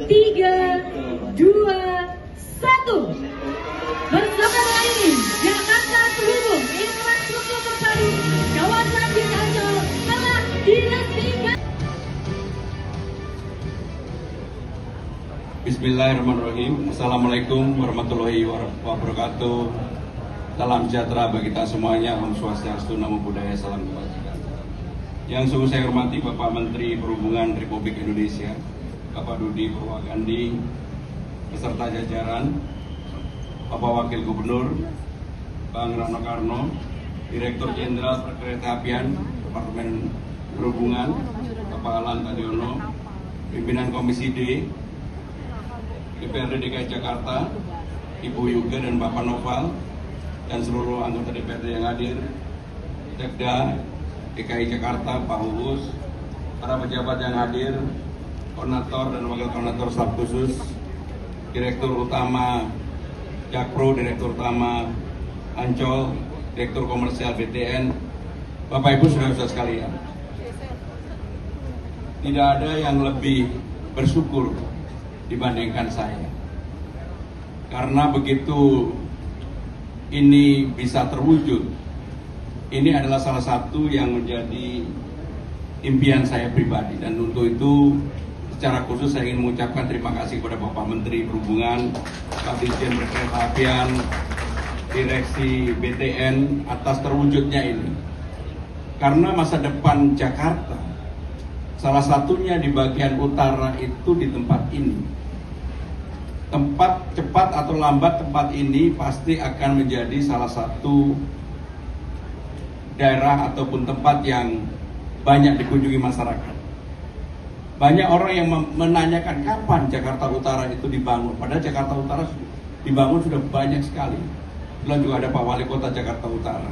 3, 2, 1. Bersama ini Jakarta Terhubung Infrastruktur Terpadu kawasan JIS Ancol telah diresmikan. Bismillahirrahmanirrahim. Assalamualaikum warahmatullahi wabarakatuh. Salam sejahtera bagi kita semuanya. Om Swastiastu, Namo Buddhaya, salam kebajikan. Yang sungguh saya hormati Bapak Menteri Perhubungan Republik Indonesia, Bapak Budi Purwakandi, beserta jajaran, Bapak Wakil Gubernur, Bang Rano Karno, Direktur Jenderal Perkeretaapian Departemen Perhubungan, Bapak Alan Tadiono, Pimpinan Komisi D, DPRD DKI Jakarta, Ibu Yuga dan Bapak Noval, dan seluruh anggota DPRD yang hadir, Sekda DKI Jakarta, Pak Uus, para pejabat yang hadir, koordinator dan wakil koordinator staf khusus, Direktur Utama Jakpro, Direktur Utama Ancol, Direktur Komersial BTN, Bapak Ibu saudara-saudara sekalian. Tidak ada yang lebih bersyukur dibandingkan saya, karena begitu ini bisa terwujud, ini adalah salah satu yang menjadi impian saya pribadi, dan untuk itu secara khusus saya ingin mengucapkan terima kasih kepada Bapak Menteri Perhubungan, Pak Dirjen Perkeretaapian, Direksi BTN atas terwujudnya ini. Karena masa depan Jakarta salah satunya di bagian utara itu di tempat ini. Tempat cepat atau lambat, tempat ini pasti akan menjadi salah satu daerah ataupun tempat yang banyak dikunjungi masyarakat. Banyak orang yang menanyakan kapan Jakarta Utara itu dibangun. Padahal Jakarta Utara dibangun sudah banyak sekali. Kemudian juga ada Pak Wali Kota Jakarta Utara.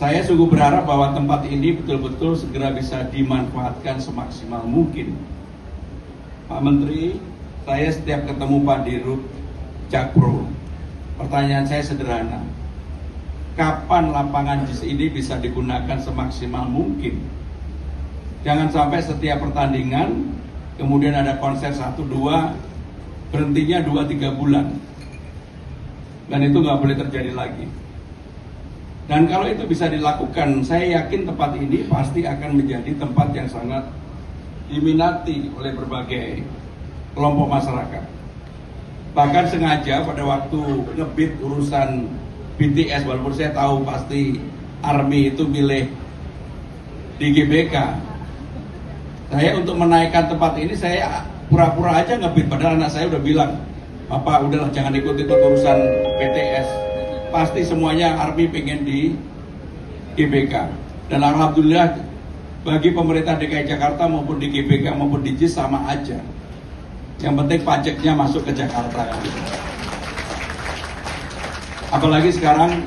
Saya sungguh berharap bahwa tempat ini betul-betul segera bisa dimanfaatkan semaksimal mungkin. Pak Menteri, saya setiap ketemu Pak Dirut Jakpro, pertanyaan saya sederhana. Kapan lapangan JIS ini bisa digunakan semaksimal mungkin? Jangan sampai setiap pertandingan kemudian ada konser 1-2, berhentinya 2-3 bulan. Dan itu nggak boleh terjadi lagi. Dan kalau itu bisa dilakukan, saya yakin tempat ini pasti akan menjadi tempat yang sangat diminati oleh berbagai kelompok masyarakat. Bahkan sengaja pada waktu ngebit urusan BTS, walaupun saya tahu pasti Army itu milih di GBK, saya untuk menaikkan tempat ini saya pura-pura aja ngebit, padahal anak saya udah bilang, Bapak udahlah jangan ikut-ikut urusan BTS, pasti semuanya Army pengen di GBK. Dan alhamdulillah bagi pemerintah DKI Jakarta maupun di GBK maupun di JIS sama aja. Yang penting pajaknya masuk ke Jakarta. Apalagi sekarang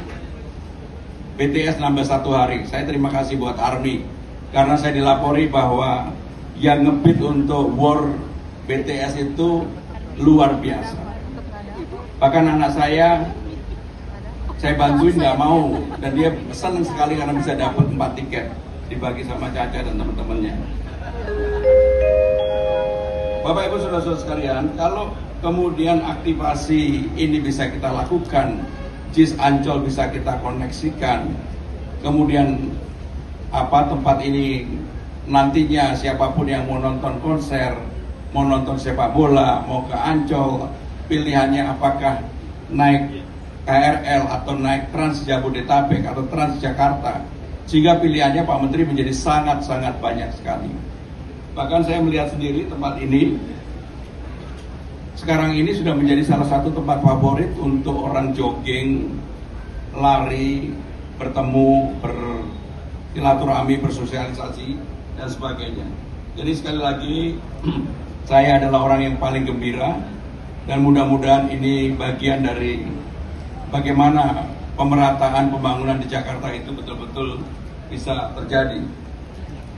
BTS nambah 1 hari. Saya terima kasih buat Army, karena saya dilapori bahwa yang ngebit untuk war BTS itu luar biasa. Bahkan anak saya bantuin nggak mau, dan dia senang sekali karena bisa dapat 4 tiket dibagi sama Caca dan teman-temannya. Bapak Ibu saudara-saudara sekalian, kalau kemudian aktivasi ini bisa kita lakukan, JIS Ancol bisa kita koneksikan, kemudian tempat ini nantinya siapapun yang mau nonton konser, mau nonton sepak bola, mau ke Ancol, pilihannya apakah naik KRL atau naik Trans Jabodetabek atau Trans Jakarta, sehingga pilihannya Pak Menteri menjadi sangat-sangat banyak sekali. Bahkan saya melihat sendiri tempat ini sekarang ini sudah menjadi salah satu tempat favorit untuk orang jogging, lari, bertemu, bersilaturahmi, bersosialisasi dan sebagainya. Jadi sekali lagi saya adalah orang yang paling gembira, dan mudah-mudahan ini bagian dari bagaimana pemerataan pembangunan di Jakarta itu betul-betul bisa terjadi.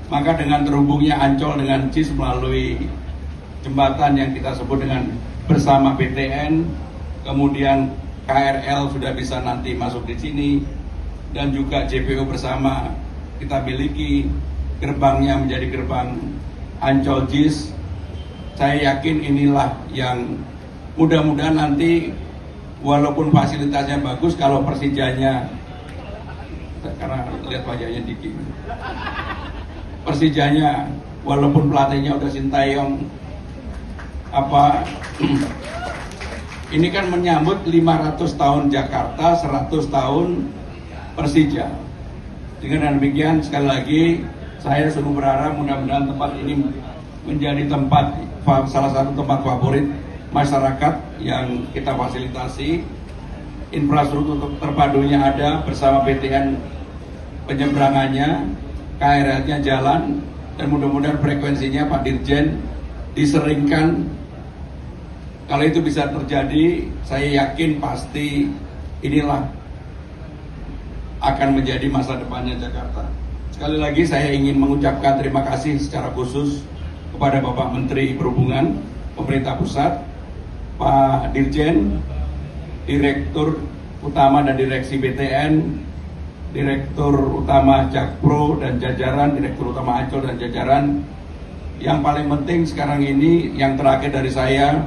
Maka dengan terhubungnya Ancol dengan JIS melalui jembatan yang kita sebut dengan bersama BTN, kemudian KRL sudah bisa nanti masuk di sini, dan juga JPO bersama kita miliki, gerbangnya menjadi gerbang Ancol JIS, Saya yakin inilah yang mudah-mudahan nanti walaupun fasilitasnya bagus, kalau Persijanya, karena lihat wajahnya Diki, Persijanya walaupun pelatihnya udah Sintayong, ini kan menyambut 500 tahun Jakarta, 100 tahun Persija. Dengan demikian sekali lagi saya sungguh berharap mudah-mudahan tempat ini menjadi salah satu tempat favorit masyarakat yang kita fasilitasi. Infrastruktur terpadunya ada bersama PTN penyeberangannya, KRL-nya jalan, dan mudah-mudahan frekuensinya Pak Dirjen diseringkan. Kalau itu bisa terjadi, saya yakin pasti inilah akan menjadi masa depannya Jakarta. Sekali lagi saya ingin mengucapkan terima kasih secara khusus kepada Bapak Menteri Perhubungan, Pemerintah Pusat, Pak Dirjen, Direktur Utama dan Direksi BTN, Direktur Utama Jakpro dan jajaran, Direktur Utama Ancol dan jajaran. Yang paling penting sekarang ini, yang terakhir dari saya,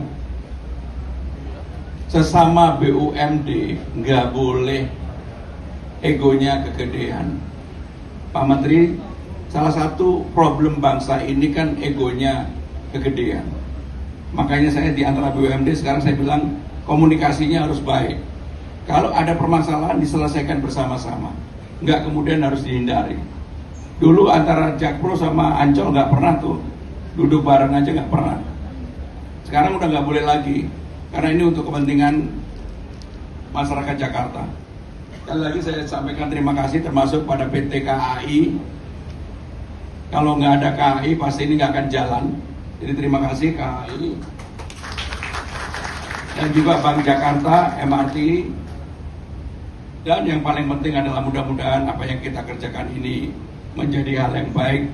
sesama BUMD nggak boleh egonya kegedean. Pak Menteri, salah satu problem bangsa ini kan egonya kegedean. Makanya saya di antara BUMD sekarang saya bilang komunikasinya harus baik. Kalau ada permasalahan diselesaikan bersama-sama, nggak kemudian harus dihindari. Dulu antara Jakpro sama Ancol nggak pernah tuh duduk bareng aja, nggak pernah. Sekarang udah nggak boleh lagi, karena ini untuk kepentingan masyarakat Jakarta. Sekali lagi saya sampaikan terima kasih termasuk pada PT KAI. Kalau nggak ada KAI pasti ini nggak akan jalan. Jadi terima kasih KAI. Dan juga Bank Jakarta, MRT. Dan yang paling penting adalah mudah-mudahan apa yang kita kerjakan ini menjadi hal yang baik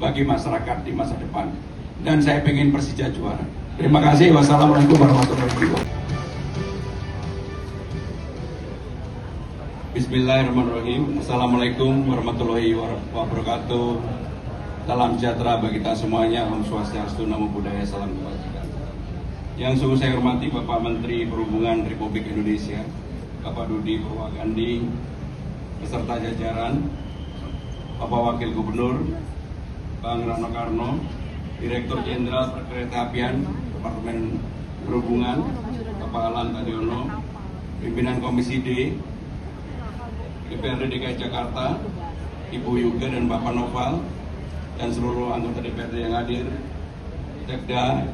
bagi masyarakat di masa depan. Dan saya pengen Persija juara. Terima kasih. Wassalamualaikum warahmatullahi wabarakatuh. Bismillahirrahmanirrahim. Assalamualaikum warahmatullahi wabarakatuh. Salam sejahtera bagi kita semuanya. Om Swastiastu, Namo Buddhaya, salam kebajikan. Yang sungguh saya hormati Bapak Menteri Perhubungan Republik Indonesia, Bapak Budi Purwakandi, beserta jajaran, Bapak Wakil Gubernur, Bang Rano Karno, Direktur Jenderal Perkeretaapian Departemen Perhubungan, Bapak Alan Tadiono, Pimpinan Komisi D, DPRD DKI Jakarta, Ibu Yuga dan Bapak Noval, dan seluruh anggota DPRD yang hadir, Sekda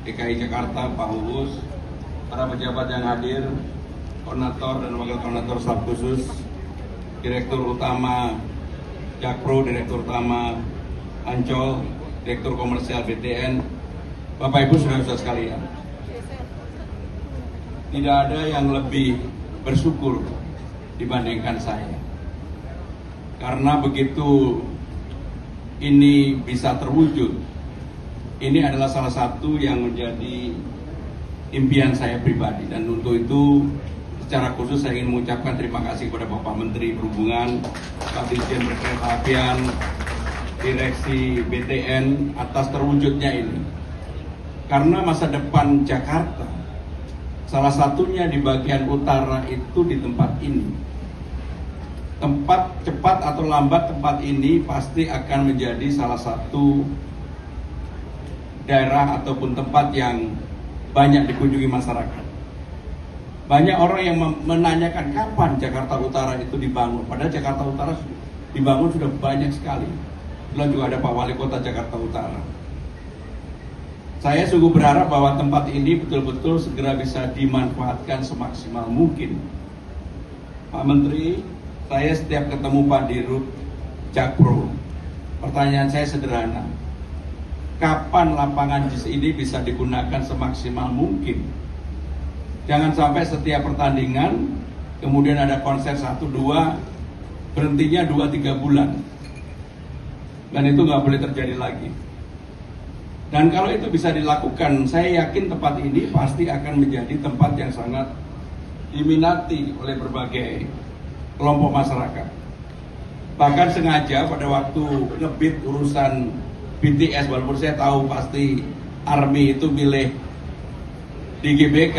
DKI Jakarta, Pak Uus, para pejabat yang hadir, koordinator dan wakil koordinator staf khusus, Direktur Utama Jakpro, Direktur Utama Ancol, Direktur Komersial BTN, Bapak Ibu saudara-saudara sekalian. Tidak ada yang lebih bersyukur dibandingkan saya. Karena begitu ini bisa terwujud, ini adalah salah satu yang menjadi impian saya pribadi. Dan untuk itu secara khusus saya ingin mengucapkan terima kasih kepada Bapak Menteri Perhubungan, Pak Dirjen Perkeretaapian, Direksi BTN atas terwujudnya ini. Karena masa depan Jakarta salah satunya di bagian utara itu di tempat ini. Tempat cepat atau lambat tempat ini pasti akan menjadi salah satu daerah ataupun tempat yang banyak dikunjungi masyarakat. Banyak orang yang menanyakan kapan Jakarta Utara itu dibangun. Padahal Jakarta Utara dibangun sudah banyak sekali. Belum juga ada Pak Wali Kota Jakarta Utara. Saya sungguh berharap bahwa tempat ini betul-betul segera bisa dimanfaatkan semaksimal mungkin. Pak Menteri, saya setiap ketemu Pak Dirut Jakpro, pertanyaan saya sederhana. Kapan lapangan JIS ini bisa digunakan semaksimal mungkin? Jangan sampai setiap pertandingan kemudian ada konser 1-2, berhentinya 2-3 bulan. Dan itu nggak boleh terjadi lagi. Dan kalau itu bisa dilakukan, saya yakin tempat ini pasti akan menjadi tempat yang sangat diminati oleh berbagai kelompok masyarakat. Bahkan sengaja pada waktu ngebit urusan BTS, walaupun saya tahu pasti Army itu milih di GBK.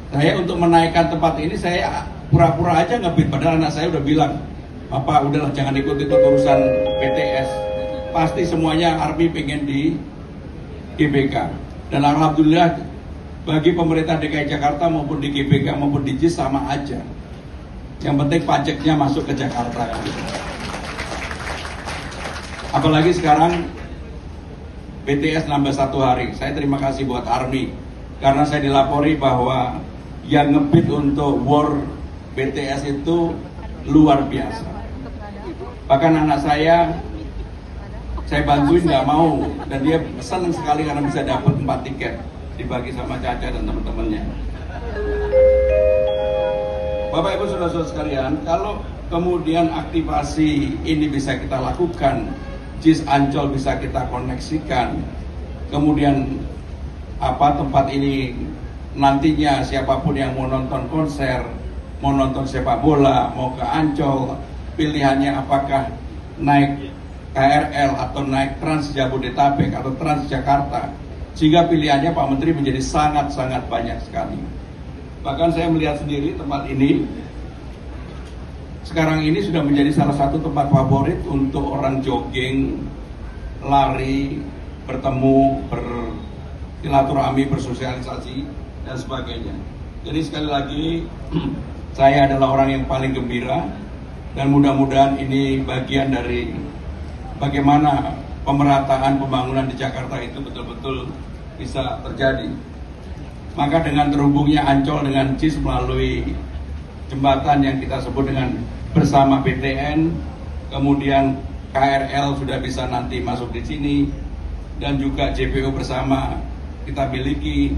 Saya untuk menaikkan tempat ini saya pura-pura aja ngebid, padahal anak saya udah bilang, Bapak udahlah jangan ikut-ikut urusan BTS. Pasti semuanya Army pengen di GBK. Dan alhamdulillah bagi pemerintah DKI Jakarta maupun di GBK maupun di JIS sama aja. Yang penting pajaknya masuk ke Jakarta. Apalagi sekarang BTS nambah 1 hari. Saya terima kasih buat Army karena saya dilapori bahwa yang ngebid untuk war BTS itu luar biasa. Bahkan anak saya bantuin nggak mau, dan dia senang sekali karena bisa dapat 4 tiket dibagi sama Caca dan teman-temannya. Bapak Ibu Saudara-saudara sekalian, kalau kemudian aktivasi ini bisa kita lakukan, JIS Ancol bisa kita koneksikan, kemudian tempat ini nantinya siapapun yang mau nonton konser, mau nonton sepak bola, mau ke Ancol, pilihannya apakah naik KRL atau naik Trans Jabodetabek atau Trans Jakarta, sehingga pilihannya Pak Menteri menjadi sangat-sangat banyak sekali. Bahkan saya melihat sendiri tempat ini sekarang ini sudah menjadi salah satu tempat favorit untuk orang jogging, lari, bertemu, bersilaturahmi, bersosialisasi dan sebagainya. Jadi sekali lagi saya adalah orang yang paling gembira, dan mudah-mudahan ini bagian dari bagaimana pemerataan pembangunan di Jakarta itu betul-betul bisa terjadi. Maka dengan terhubungnya Ancol dengan JIS melalui jembatan yang kita sebut dengan bersama BTN, kemudian KRL sudah bisa nanti masuk di sini, dan juga JPO bersama kita miliki,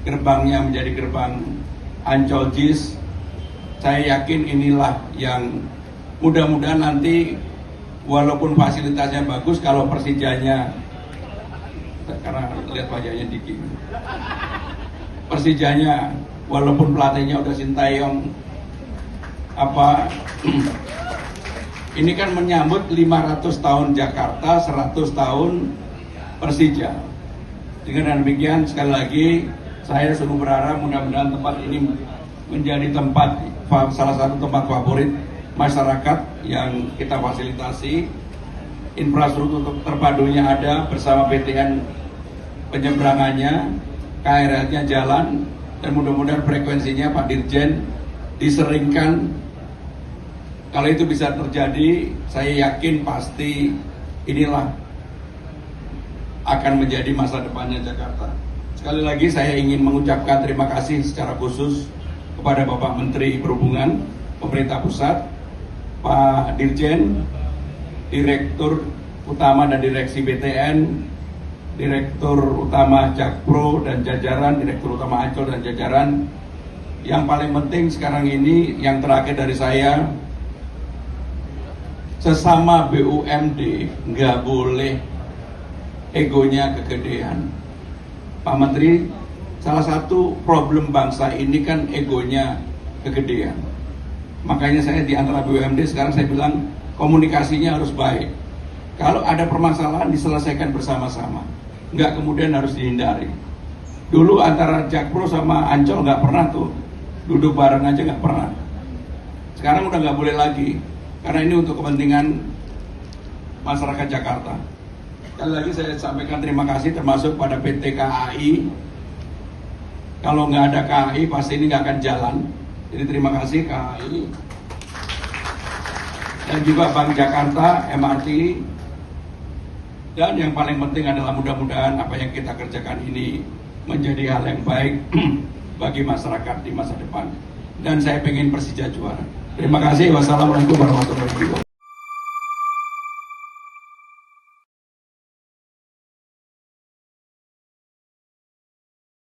gerbangnya menjadi gerbang Ancol JIS. Saya yakin inilah yang mudah-mudahan nanti walaupun fasilitasnya bagus, kalau Persijanya, karena lihat wajahnya Diki, Persijanya walaupun pelatihnya udah Sintayong, ini kan menyambut 500 tahun Jakarta, 100 tahun Persija. Dengan demikian sekali lagi saya sungguh berharap mudah-mudahan tempat ini menjadi salah satu tempat favorit masyarakat yang kita fasilitasi. Infrastruktur terpadunya ada bersama BTN, penyeberangannya, KRL-nya jalan, dan mudah-mudahan frekuensinya Pak Dirjen diseringkan. Kalau itu bisa terjadi, saya yakin pasti inilah akan menjadi masa depannya Jakarta. Sekali lagi saya ingin mengucapkan terima kasih secara khusus kepada Bapak Menteri Perhubungan, Pemerintah Pusat, Pak Dirjen, Direktur Utama dan Direksi BTN, Direktur Utama Jakpro dan jajaran, Direktur Utama Ancol dan jajaran. Yang paling penting sekarang ini, yang terakhir dari saya, sesama BUMD nggak boleh egonya kegedean. Pak Menteri, salah satu problem bangsa ini kan egonya kegedean. Makanya saya di antara BUMD sekarang saya bilang komunikasinya harus baik. Kalau ada permasalahan diselesaikan bersama-sama, nggak kemudian harus dihindari. Dulu antara Jakpro sama Ancol nggak pernah tuh duduk bareng aja, nggak pernah. Sekarang udah nggak boleh lagi, karena ini untuk kepentingan masyarakat Jakarta. Sekali lagi saya sampaikan terima kasih termasuk pada PT KAI. Kalau nggak ada KAI pasti ini nggak akan jalan. Jadi terima kasih KAI. Dan juga Bank Jakarta, MRT. Dan yang paling penting adalah mudah-mudahan apa yang kita kerjakan ini menjadi hal yang baik bagi masyarakat di masa depan. Dan saya pengen Persija juara. Terima kasih. Wassalamualaikum warahmatullahi wabarakatuh.